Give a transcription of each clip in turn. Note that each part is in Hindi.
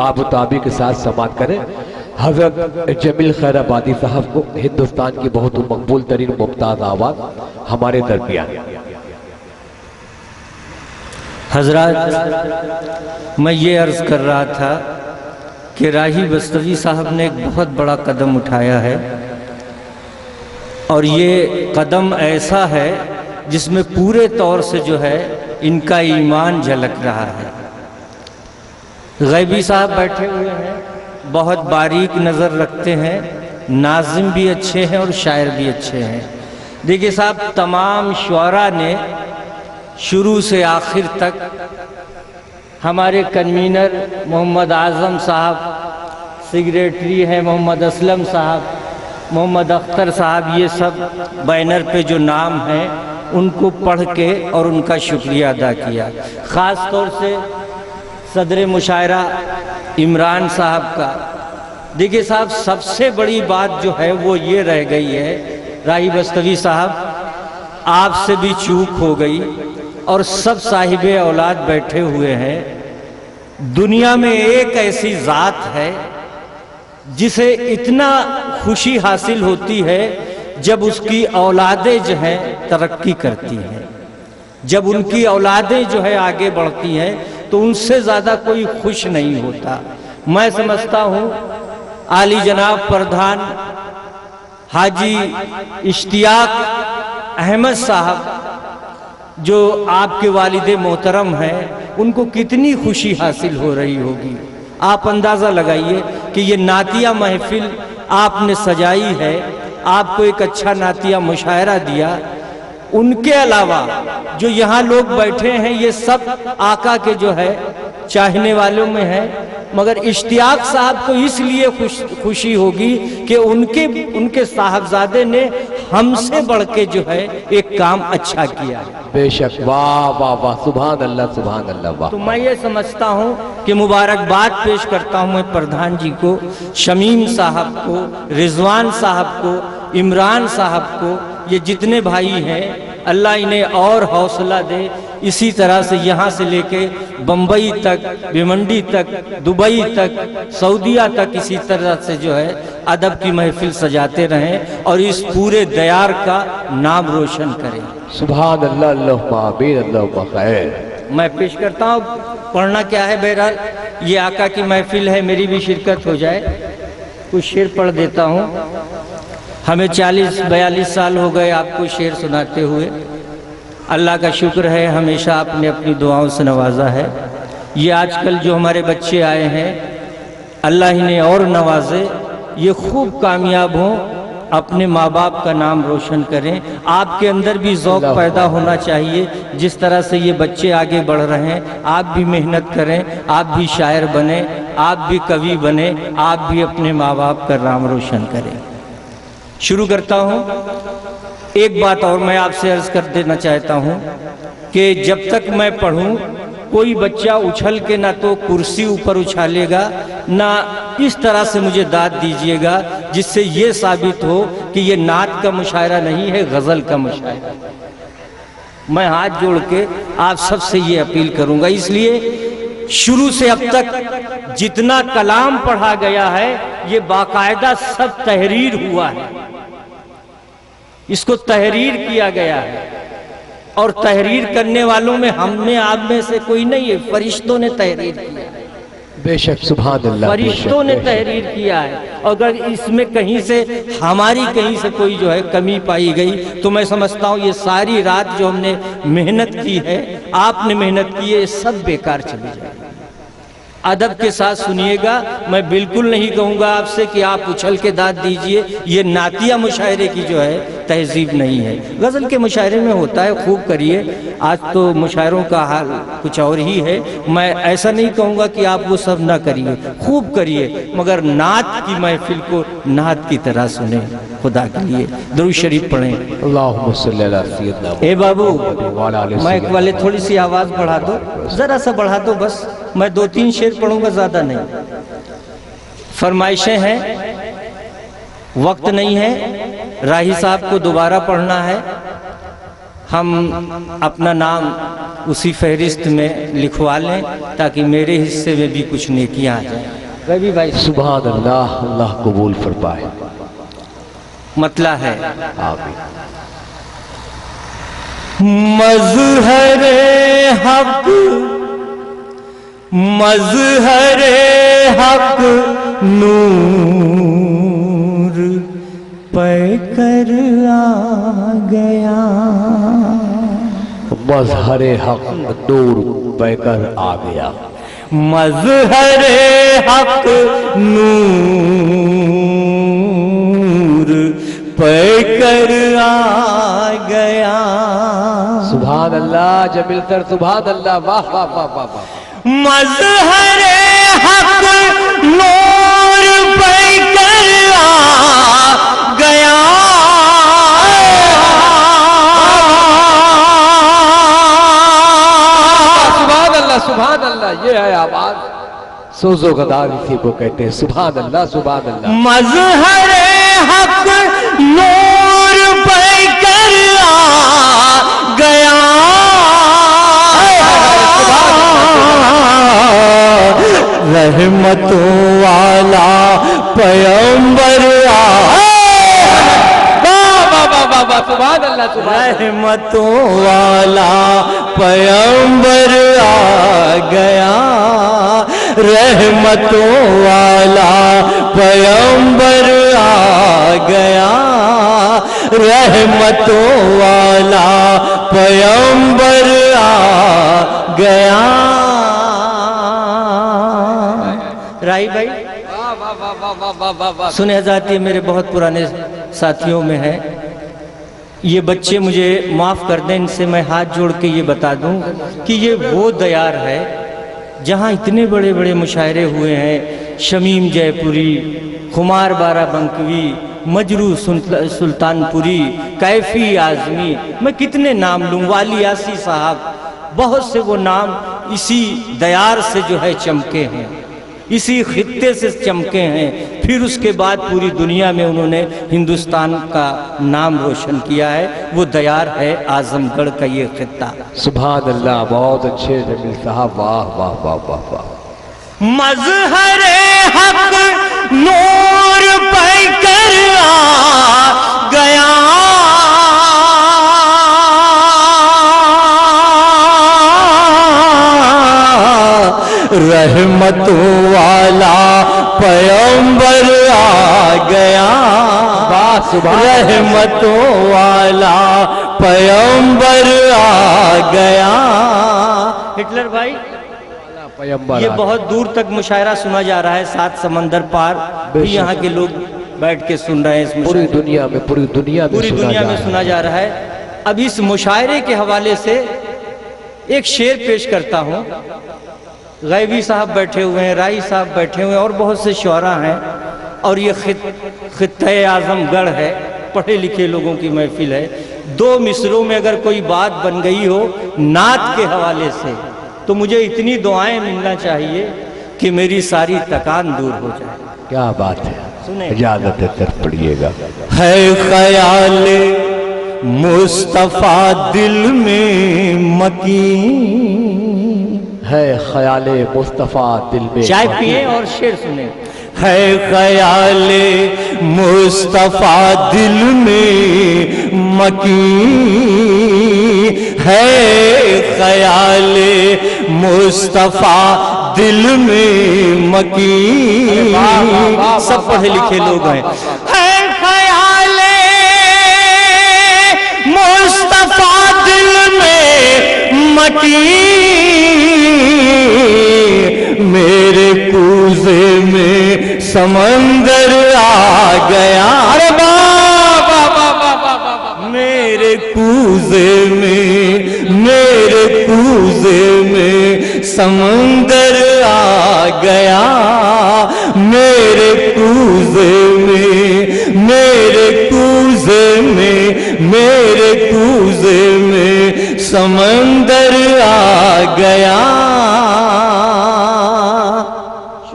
आबुताबी के साथ समाप्त करें। हजरत जमील खैराबादी साहब को हिंदुस्तान की बहुत मकबूल तरीन मुमताज आवाज हमारे दरमियान। हजरात, मैं ये अर्ज कर रहा था कि राही बस्तवी साहब ने एक बहुत बड़ा कदम उठाया है और ये कदम ऐसा है जिसमें पूरे तौर से जो है इनका ईमान झलक रहा है। गैबी साहब बैठे हुए हैं, बहुत बारीक नज़र रखते हैं, नाज़िम भी अच्छे हैं और शायर भी अच्छे हैं। देखिए साहब, तमाम शुअरा ने शुरू से आखिर तक, हमारे कन्वीनर मोहम्मद आज़म साहब, सेक्रेटरी हैं मोहम्मद असलम साहब, मोहम्मद अख्तर साहब, ये सब बैनर पे जो नाम हैं उनको पढ़ के और उनका शुक्रिया अदा किया। ख़ास तौर से सदर मुशायरा इमरान साहब का। देखिए साहब, सबसे बड़ी बात जो है वो ये रह गई है, राही बस्तवी साहब आपसे भी चूक हो गई और सब साहिबे औलाद बैठे हुए हैं। दुनिया में एक ऐसी ज़ात है जिसे इतना खुशी हासिल होती है जब उसकी औलादें जो हैं तरक्की करती हैं, जब उनकी औलादें जो है आगे बढ़ती हैं, तो उनसे ज़्यादा कोई खुश नहीं होता। मैं समझता हूँ आली जनाब प्रधान हाजी इश्तियाक अहमद साहब जो आपके वालिदे मोहतरम हैं, उनको कितनी खुशी हासिल हो रही होगी। आप अंदाज़ा लगाइए कि ये नातिया महफिल आपने सजाई है, आपको एक अच्छा नातिया मुशायरा दिया। उनके अलावा जो यहाँ लोग बैठे हैं ये सब आका के जो है चाहने वालों में है, मगर इश्तियाक साहब को इसलिए खुशी होगी कि उनके साहबजादे ने हमसे बढ़ के जो है एक काम अच्छा किया। बेशक, वाह वाह वाह, सुभान अल्लाह सुभान अल्लाह, वाह। तो मैं ये समझता हूँ कि मुबारकबाद पेश करता हूँ मैं प्रधान जी को, शमीम साहब को, रिजवान साहब को, इमरान साहब को, ये जितने भाई हैं, अल्लाह इन्हें और हौसला दे। इसी तरह से यहाँ से लेके बम्बई तक, भिवंडी तक, दुबई तक, सऊदीया तक इसी तरह से जो है अदब की महफिल सजाते रहें और इस पूरे दयार का नाम रोशन करें। सुभान अल्लाह, अल्लाहुम्मा आमीन, अल्लाहुम्मा खैर। मैं पेश करता हूँ, पढ़ना क्या है, बहरहाल ये आका की महफिल है, मेरी भी शिरकत हो जाए। कुछ शेर पढ़ देता हूँ। हमें 40-42 साल हो गए आपको शेर सुनाते हुए। अल्लाह का शुक्र है, हमेशा आपने अपनी दुआओं से नवाजा है। ये आजकल जो हमारे बच्चे आए हैं, अल्लाह इन्हें और नवाजे, ये खूब कामयाब हों, अपने माँ बाप का नाम रोशन करें। आपके अंदर भी ज़ौक़ पैदा होना चाहिए, जिस तरह से ये बच्चे आगे बढ़ रहे हैं। आप भी मेहनत करें, आप भी शायर बने, आप भी कवि बने, आप भी अपने माँ बाप का नाम रोशन करें। शुरू करता हूँ। एक बात और मैं आपसे अर्ज कर देना चाहता हूँ कि जब तक मैं पढ़ूँ, कोई बच्चा उछल के ना तो कुर्सी ऊपर उछालेगा, ना इस तरह से मुझे दाद दीजिएगा जिससे ये साबित हो कि ये नात का मुशायरा नहीं है, गज़ल का मुशायरा। मैं हाथ जोड़ के आप सबसे ये अपील करूँगा। इसलिए शुरू से अब तक जितना कलाम पढ़ा गया है, ये बाकायदा सब तहरीर हुआ है, इसको तहरीर किया गया है। और तहरीर करने वालों में हमने आप में से कोई नहीं है, फरिश्तों ने तहरीर किया है। बेशक, सुभान अल्लाह, फरिश्तों ने तहरीर किया है। अगर इसमें कहीं से हमारी कहीं से कोई जो है कमी पाई गई, तो मैं समझता हूँ ये सारी रात जो हमने मेहनत की है, आपने मेहनत की है, ये सब बेकार चली जाए। अदब के साथ सुनिएगा। मैं बिल्कुल नहीं कहूँगा आपसे कि आप उछल के दाद दीजिए, ये नातिया मुशायरे की जो है तहजीब नहीं है। गज़ल के मुशायरे में होता है, खूब करिए। आज तो मुशायरों का हाल कुछ और ही है। मैं ऐसा नहीं कहूँगा कि आप वो सब ना करिए, खूब करिए, मगर नात की महफिल को नात की तरह सुने। खुदा के लिए दुरूद शरीफ पढ़ें। अल्लाहुम्मा सल्ली अला सय्यदना। ए बाबू, माइक वाले थोड़ी सी आवाज़ बढ़ा दो, ज़रा सा बढ़ा दो बस। मैं 2-3 शेर पढ़ूंगा, ज़्यादा नहीं। फरमाइशें हैं, वक्त नहीं है। राही साहब को दोबारा पढ़ना है। हम अपना नाम उसी फहरिस्त में लिखवा लें ताकि मेरे हिस्से में भी कुछ नेकियां आ जाएं। रवि भाई सुभान अल्लाह, अल्लाह कबूल फरमाए। मतला है आमीन। मज़हरे हक, मज़हरे हक नूर पैकर आ गया। मज़हरे हक नूर पैकर आ गया। मज़हरे हक नूर पैकर आ गया। सुभान अल्लाह जमील सर, सुभान अल्लाह, वाह वाह वाह वाह वाह। मज़हरे हक नूर पैकर आ गया। सुभान अल्लाह, सुभान अल्लाह, ये है आवाज सोजो गदार इसी को कहते हैं। सुभान अल्लाह, सुभान अल्लाह। मज़हरे हक नूर पैकर आ गया। रहमतों वाला पैगंबर आ। सुभान अल्लाह, सुभान। रहमतों वाला पैगंबर आ गया। रहमतों वाला पैगंबर आ गया। रहमतों वाला पैगंबर आ गया। राई भाई सुने जाती है, मेरे बहुत पुराने साथियों में है। ये बच्चे मुझे माफ़ कर दें, इनसे मैं हाथ जोड़ के ये बता दूं कि ये वो दयार है जहाँ इतने बड़े बड़े मुशायरे हुए हैं। शमीम जयपुरी, खुमार बाराबंकवी, मजरू सुल्तानपुरी, कैफी आज़मी, मैं कितने नाम लूँ, वाली यासी साहब, बहुत से वो नाम इसी दयार से जो है चमके हैं, इसी खित्ते से चमके हैं। फिर उसके बाद पूरी दुनिया में उन्होंने हिंदुस्तान का नाम रोशन किया है। वो दयार है आजमगढ़ का ये खित्ता। सुभान अल्लाह, बहुत अच्छे जमील साहब, वाह वाह वाह वाह वाह। मज़हरे हक नूर पैकर आ गया। रहमतों वाला पैगंबर आ गया। रहमतों वाला पैगंबर आ गया। हिटलर भाई ये बहुत दूर तक मुशायरा सुना जा रहा है, 7 समंदर पार भी यहाँ के लोग बैठ के सुन रहे हैं। इस पूरी दुनिया में, पूरी दुनिया में सुना जा रहा है। अब इस मुशायरे के हवाले से एक शेर पेश करता हूँ। गैबी साहब बैठे हुए हैं, राई साहब बैठे हुए हैं और बहुत से शुअरा हैं। और ये खित्ते आजमगढ़ है, पढ़े लिखे लोगों की महफिल है। 2 मिसरों में अगर कोई बात बन गई हो नात के हवाले से तो मुझे इतनी दुआएं मिलना चाहिए कि मेरी सारी थकान दूर हो जाए। क्या बात है, सुने इजाजत है, तर पढ़िएगा। है ख्याल मुस्तफा दिल में मकीन, है ख्याले मुस्तफ़ा दिल में। चाय पिए और शेर सुने। है ख्याले मुस्तफा दिल में मकीन, है ख्याले मुस्तफा दिल में मकीन। सब पढ़े लिखे लोग हैं। है ख्याले मुस्तफा दिल में मकीन। मेरे कूजे में समंदर आ गया। अरे बाबा मेरे कूजे में समंदर आ गया। मेरे कूजे में समंदर आ गया।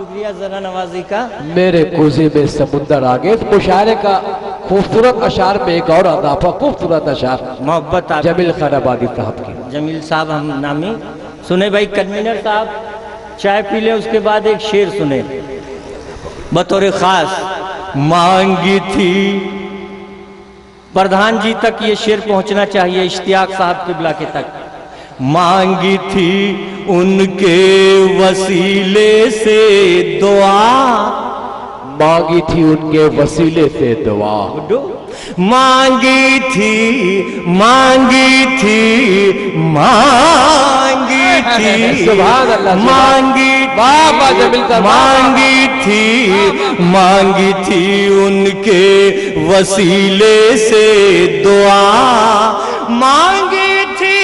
शुक्रिया ज़रा नवाजी का। मेरे कोज़े में समुंदर आगे। इस मुशायरे का खूबसूरत अशार में एक और अदाफा, खूबसूरत अशार मोहब्बत आप जमील खान आबादी साहब की। जमील साहब हम नामी सुने भाई। कन्वीनर साहब चाय पी ले, उसके बाद एक शेर सुने बतौर खास। मांगी थी प्रधान जी तक ये शेर पहुंचना चाहिए, इश्तियाक साहब किबला के तक। मांगी थी उनके वसीले से दुआ, मांगी थी उनके वसीले से दुआ। मांगी थी मांगी थी मांगी थी सुभान अल्लाह, मांगी वाह वाह जमील साहब, मांगी थी मांगी थी उनके वसीले से दुआ, मांगी थी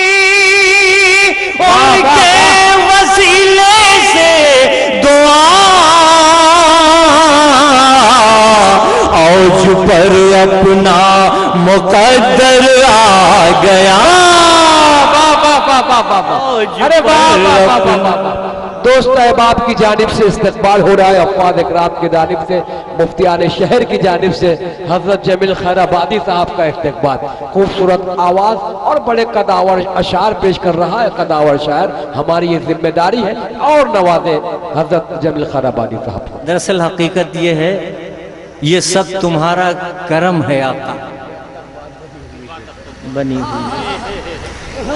उनके वसीले से दुआ, औज पर अपना मुकद्दर आ गया। अरे वाह, दोस्त अहबाब की जानिब से इस्तकबाल हो रहा है, अफ़वाद इकराम की जानिब से, मुफ्तियान शहर की जानिब से हजरत जमील खैर आबादी साहब का इस्तकबाल। खूबसूरत आवाज़ और बड़े कदावर अशार पेश कर रहा है कदावर शायर। हमारी ये जिम्मेदारी है और नवाजे हजरत जमील खैर आबादी साहब। दरअसल हकीकत ये है, ये सब तुम्हारा करम है आका बनी हुई।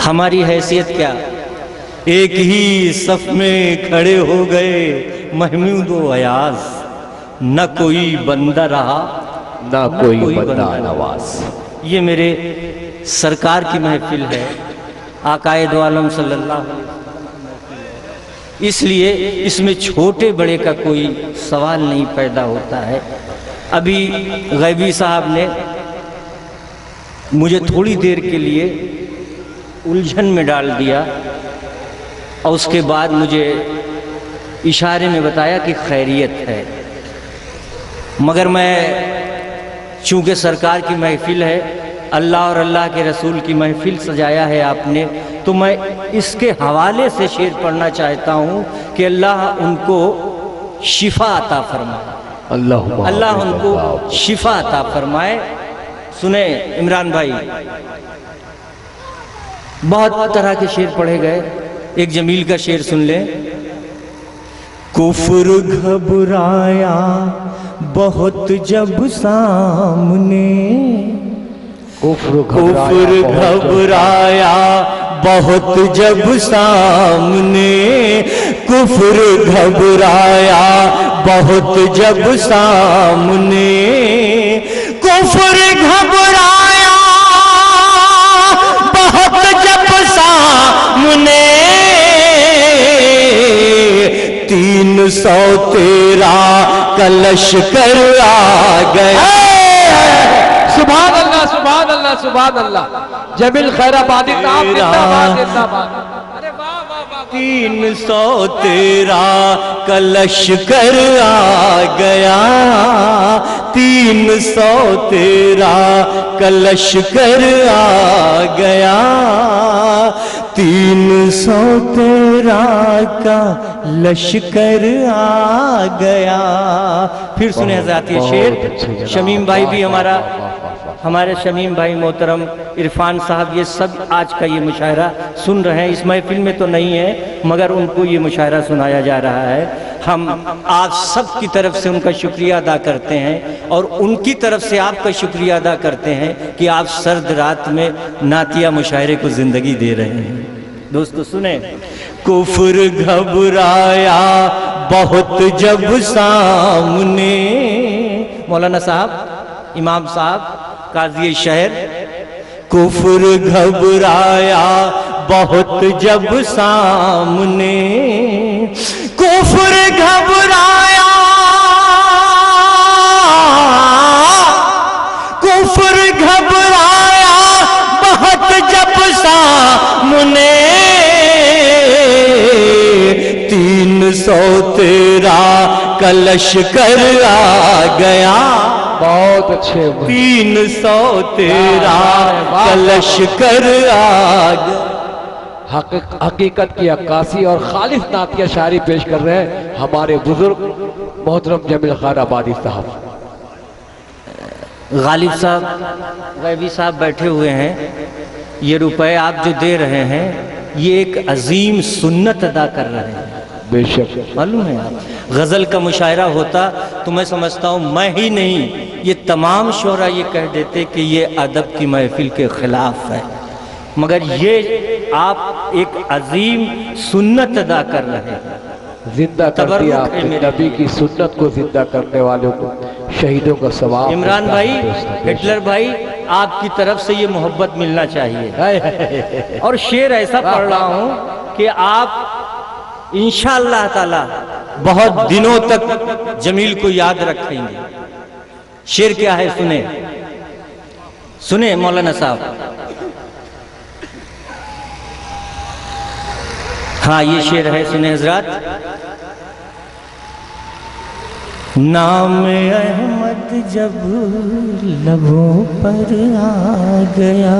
हमारी हैसियत क्या, एक ही सफ में खड़े हो गए महमूद व अयाज, न कोई बंदा रहा ना कोई बंदा नवाज। ये मेरे सरकार की महफिल है, आकाए दो आलम सल्लल्लाहु अलैहि वसल्लम, इसलिए इसमें छोटे बड़े का कोई सवाल नहीं पैदा होता है। अभी गैबी साहब ने मुझे थोड़ी देर के लिए उलझन में डाल दिया और उसके बाद मुझे इशारे में बताया कि खैरियत है, मगर मैं चूँकि सरकार की महफिल है, अल्लाह और अल्लाह के रसूल की महफिल सजाया है आपने, तो मैं इसके हवाले से शेर पढ़ना चाहता हूँ कि अल्लाह उनको शिफा अता फरमाए, अल्लाह उनको शिफा अता फरमाए। सुने इमरान भाई, बहुत तरह के शेर पढ़े गए, एक जमील का शेर सुन ले। कुफ्र घबराया बहुत जब सामने, कुफ्र घबराया बहुत जब सामने, कुफ्र घबराया बहुत जब सामने, कुफ्र घबराया बहुत जब सामने, 313 का लश्कर आ गया। सुभान अल्लाह, सुभान अल्लाह, सुभान अल्लाह। जमील खैर आबादी साहब जिंदाबाद, जिंदाबाद। 313 का लश्कर आ गया, 313 का लश्कर आ गया, 313 का लश्कर आ गया। फिर सुने हज़रात ये शेर। शमीम भाई भी हमारे शमीम भाई मोहतरम, इरफान साहब, ये सब आज का ये मुशायरा सुन रहे हैं। इस महफिल में तो नहीं है, मगर उनको ये मुशायरा सुनाया जा रहा है। हम आप सब की तरफ से उनका शुक्रिया अदा करते हैं और उनकी तरफ से आपका शुक्रिया अदा करते हैं कि आप सर्द रात में नातिया मुशायरे को ज़िंदगी दे रहे हैं। दोस्तों सुने। कुफ्र घबराया बहुत जब सामने, मौलाना साहब, इमाम साहब, काजी शहर, कुफ्र घबराया बहुत जब सामने, कुफ्र घबराया, कुफ्र घबराया बहुत जब सामने, 313 का लश्कर आ गया। बहुत अच्छे। 313 का लश्कर आ गया। हकीकत की अक्कासी और खालिस नातिया शायरी पेश कर रहे हैं हमारे बुजुर्ग मोहतरम जमील खान आबादी साहब। गालिब साहब, गैबी साहब बैठे हुए हैं। ये रुपए आप जो दे रहे हैं ये एक अजीम सुन्नत अदा कर रहे हैं। बेशक मालूम है, गज़ल का मुशायरा होता तो मैं समझता हूँ मैं ही नहीं ये तमाम शोरा ये कह देते कि ये अदब की महफिल के खिलाफ है, मगर ये आप एक अजीम सुन्नत अदा कर रहे हैं। जिंदा कर दिया आपने नबी की सुन्नत को, जिंदा करने वालों को शहीदों का सवाब। इमरान भाई, हिटलर भाई, आपकी तरफ से ये मोहब्बत मिलना चाहिए। और शेर ऐसा पढ़ रहा हूँ कि आप इंशाअल्लाह ताला बहुत दिनों तक जमील को याद रखेंगे। शेर क्या है सुने, सुने मौलाना साहब। हाँ ये शेर है, सुने हजरात। नाम अहमद जब लबों पर आ गया,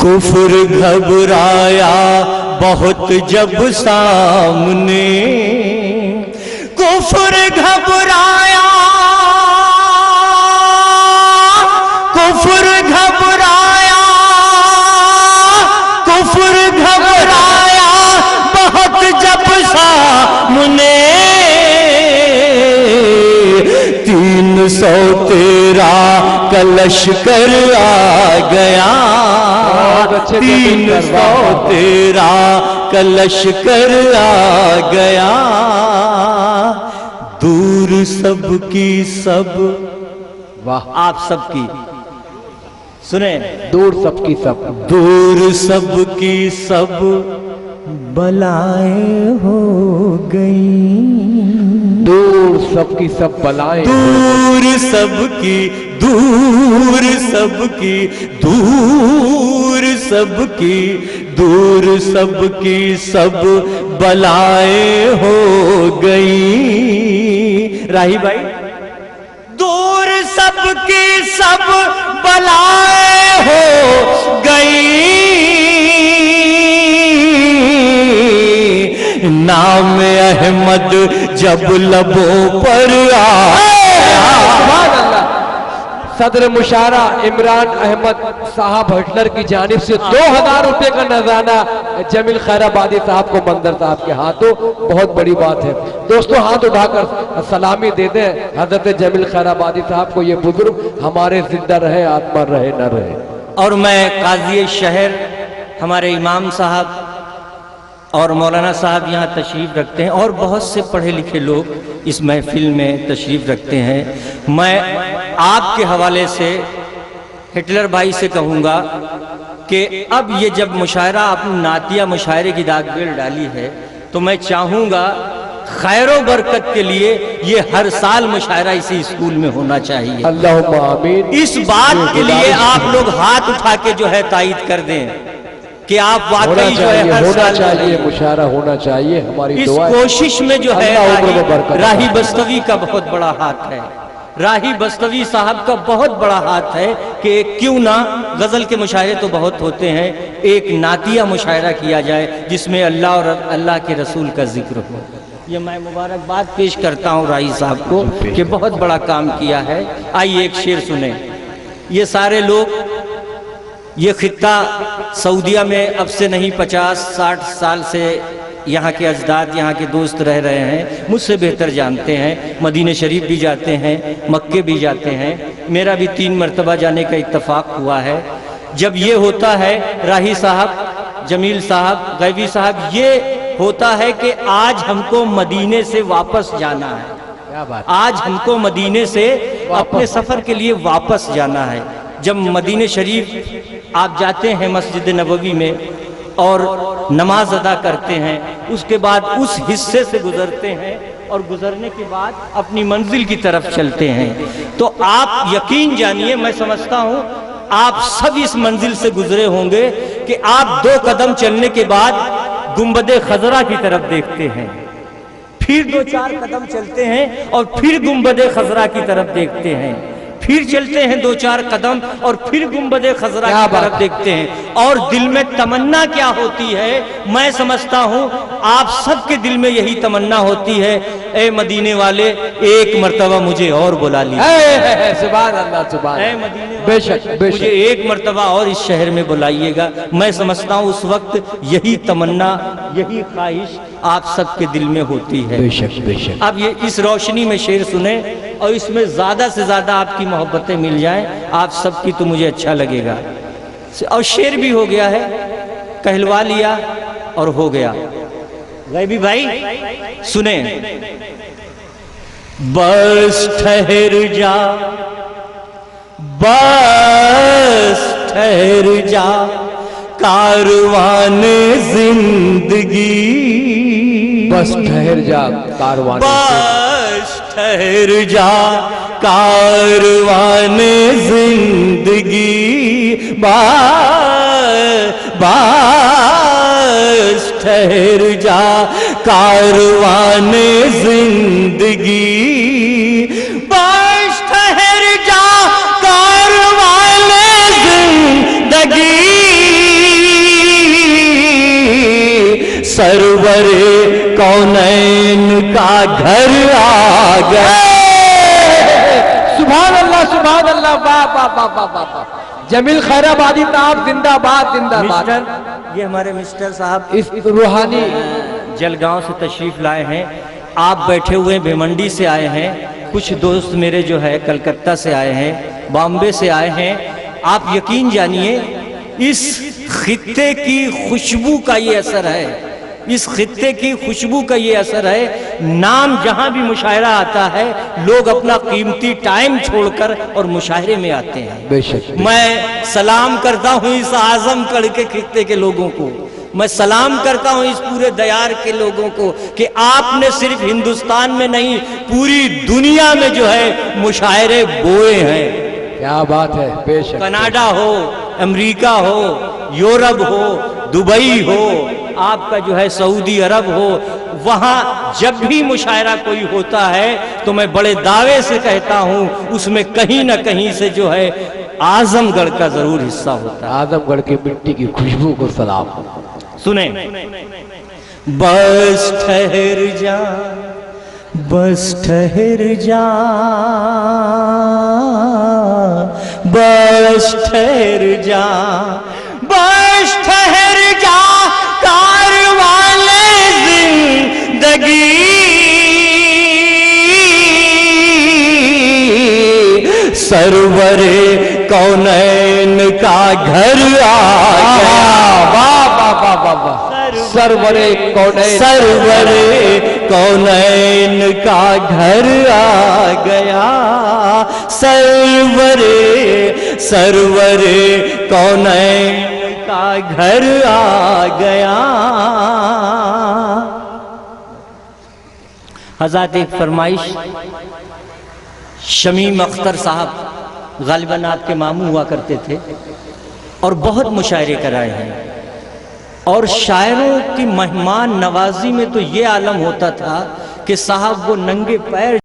कुफर घबराया बहुत जब सामने, कुफर घबराया, कुफर घबराया, कुफर घबराया बहुत जब सामने, 313 का लश्कर आ गया, 313 का लश्कर आ गया, दूर सबकी सब, वाह आप सबकी सुने, दूर सबकी सब, दूर सबकी सब बलाएं हो गई, दूर सबकी सब बलाएं, दूर सबकी, दूर सबकी, दूर सबकी, दूर सबकी सब बलाएं हो गई। राही भाई, दूर सबकी सब बलाएं हो गई, नाम अहमद जब लबों पर आया। सदर मुशारा इमरान अहमद साहब हिटलर की जानिब से 2000 रुपए का नजराना जमील खैराबादी साहब को मंदर साहब के हाथों, बहुत बड़ी बात है। दोस्तों हाथ उठाकर सलामी दे दें हजरत जमील खैराबादी साहब को। ये बुजुर्ग हमारे जिंदा रहे, आत्मा रहे न रहे। और मैं काजी शहर हमारे इमाम साहब और मौलाना साहब यहाँ तशरीफ़ रखते हैं और बहुत से पढ़े लिखे लोग इस महफिल में तशरीफ़ रखते हैं। मैं आपके हवाले से हिटलर भाई से कहूँगा कि अब ये जब मुशायरा आपने नातिया मुशायरे की दागबेल डाली है तो मैं चाहूँगा खैरो बरकत के लिए ये हर साल मुशायरा इसी स्कूल में होना चाहिए। अल्लाहुम्मा आमीन। इस बात के लिए आप लोग हाथ उठा के जो है तायीद कर दें कि आप वाकई जो है हर होना साल चाहिए, मुशायरा होना चाहिए। हमारी इस दुआ कोशिश में जो है है राही बस्तवी का बहुत बड़ा हाथ है, राही बस्तवी साहब का बहुत बड़ा हाथ है कि क्यों ना गजल के मुशायरे तो बहुत होते हैं, एक नातिया मुशायरा किया जाए जिसमें अल्लाह और अल्लाह के रसूल का जिक्र हो। ये मैं मुबारकबाद पेश करता हूँ राही साहब को कि बहुत बड़ा काम किया है। आइए एक शेर सुने। ये सारे लोग, ये खित्ता सऊदिया में अब से नहीं 50-60 साल से यहाँ के अजदाद, यहाँ के दोस्त रह रहे हैं, मुझसे बेहतर जानते हैं। मदीने शरीफ भी जाते हैं, मक्के भी जाते हैं। मेरा भी 3 मरतबा जाने का इत्तफाक हुआ है। जब ये होता है राही साहब, जमील साहब, गैबी साहब, ये होता है कि आज हमको मदीने से वापस जाना है, क्या बात, आज हमको मदीने से अपने सफ़र के लिए वापस जाना है। जब मदीने शरीफ आप जाते हैं मस्जिद नबवी में और नमाज अदा करते हैं, उसके बाद उस हिस्से से गुजरते हैं और गुजरने के बाद अपनी मंजिल की तरफ चलते हैं, तो आप यकीन जानिए, मैं समझता हूँ आप सब इस मंजिल से गुजरे होंगे कि आप 2 कदम चलने के बाद गुंबदे खजरा की तरफ देखते हैं, फिर 2-4 कदम चलते हैं और फिर गुंबदे खजरा की तरफ देखते हैं, फिर चलते हैं 2-4 कदम और फिर गुंबदे खजरा क्या की बात तरफ है। देखते हैं। और दिल में तमन्ना क्या होती है, मैं समझता हूँ आप सबके दिल में यही तमन्ना होती है, ए मदीने वाले एक मर्तबा मुझे और बुला लीजिए। सुभान अल्लाह, सुभान ऐ अल्लाह। मदीने वाले, बेशक मुझे बेशक। एक मर्तबा और इस शहर में बुलाइएगा। मैं समझता हूँ उस वक्त यही तमन्ना, यही ख्वाहिश आप सबके दिल में होती है। बेशक बेशक। अब ये इस रोशनी में शेर सुने और इसमें ज्यादा से ज्यादा आपकी मोहब्बतें मिल जाएं आप सबकी, तो मुझे अच्छा लगेगा। और शेर भी हो गया है, कहलवा लिया और हो गया। गैबी भाई सुने, बस ठहर जा, बस ठहर जा, कारवान जिंदगी, बस ठहर जा कारवान, बस ठहर जा, कारवान जिंदगी, बस ठहर जा, कारवान जिंदगी, बस ठहर जा, कारवान जिंदगी, सरवरे कौनैन का घर आ गया। सुभान अल्लाह, सुभान अल्लाह, वाह वाह वाह वाह वाह वाह। जमील खैराबादी साहब जिंदाबाद जिंदाबाद। मिस्टर, ये हमारे मिस्टर साहब इस रूहानी जलगांव से तशरीफ लाए हैं। आप बैठे हुए भिवंडी से आए हैं, कुछ दोस्त मेरे जो है कलकत्ता से आए हैं, बॉम्बे से आए हैं। आप यकीन जानिए इस खित्ते की खुशबू का ये असर है, इस खित्ते की खुशबू का ये असर है। नाम जहां भी मुशायरा आता है लोग अपना कीमती टाइम छोड़कर और मुशायरे में आते हैं। बेशक। मैं सलाम करता हूं इस आजमगढ़ के खित्ते के लोगों को, मैं सलाम करता हूं इस पूरे दयार के लोगों को कि आपने सिर्फ हिंदुस्तान में नहीं पूरी दुनिया में जो है मुशायरे बोए हैं। क्या बात है, बेशक। कनाडा हो, अमेरिका हो, यूरोप हो, दुबई हो, आपका जो है सऊदी अरब हो, वहां जब भी मुशायरा कोई होता है तो मैं बड़े दावे से कहता हूं उसमें कहीं ना कहीं से जो है आजमगढ़ का जरूर हिस्सा होता है। आजमगढ़ की मिट्टी की खुशबू को सलाम। सुने, बस ठहर जा, बस ठहर जा, बस ठहर जा, बस ठहर जा, कारवाले जिंदगी, सरवरे कौनैन का घर आ गया। वाह वाह वाह वाह वाह। सरवरे कौनैन, सरवरे कौनैन का घर आ गया, सरवरे, सरवरे कौनैन का घर आ गया। हज़रत एक फरमाइश, शमीम अख्तर साहब गालिबन आपके मामू हुआ करते थे और बहुत मुशायरे कराए हैं, और शायरों की मेहमान नवाजी में तो ये आलम होता था कि साहब वो नंगे पैर